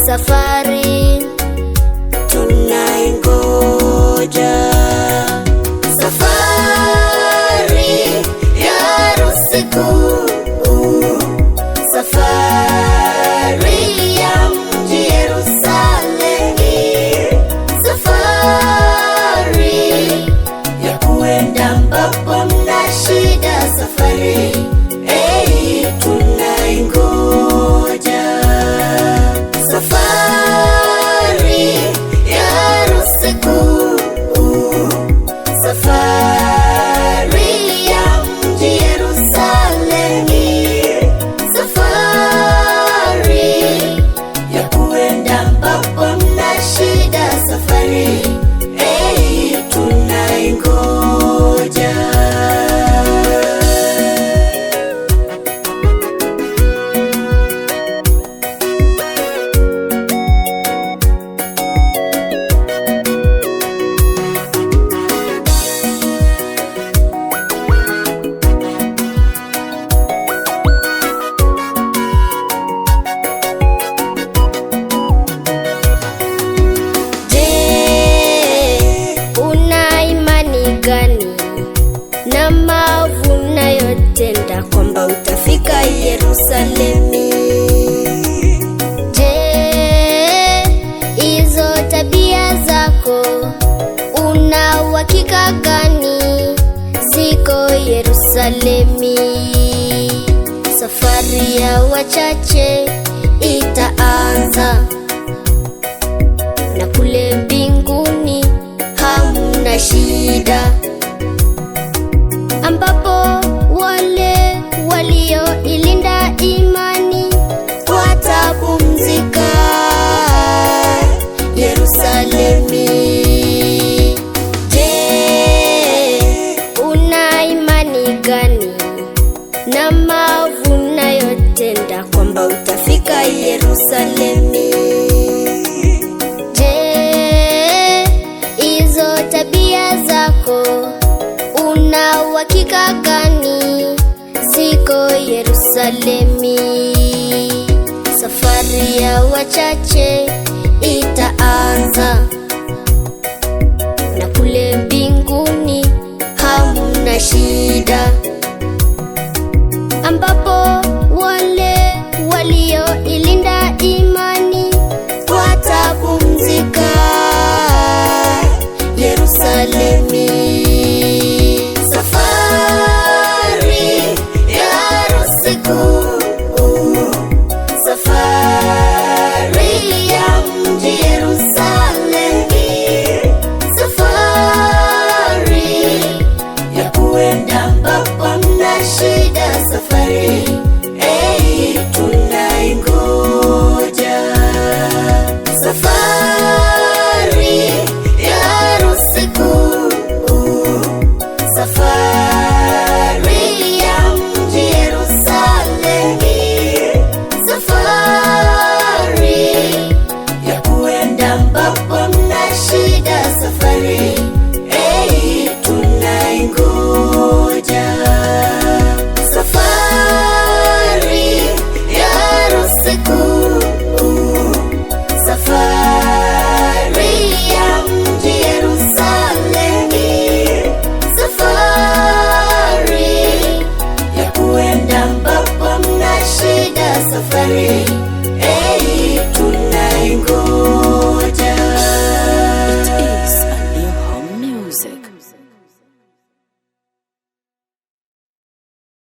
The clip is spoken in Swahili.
safari tunaingoja, safari ya harusi kuu, safari ya mji Yerusalemu, safari ya kuenda ambapo mna shida, safari tunaingoja, safari ya harusi kuu, safari ya mji Yerusalemu, safari ya kuenda ambapo mna shida, safari tunaingoja. Na maovu unayotenda kwamba utafika Yerusalemu. Je, hizo tabia zako una uhakika gani ziko Yerusalemu? Safari ya wachache itaanza, na kule mbinguni hamna shida, ambapo wale walioilinda imani watapumzika Yerusalemu. Je, una imani gani na maovu unayotenda kwamba utafika Yerusalemu? Je, hizo tabia zako una uhakika gani ziko Yerusalemu? Safari ya wachache itaanza, na kule mbinguni hamna shida,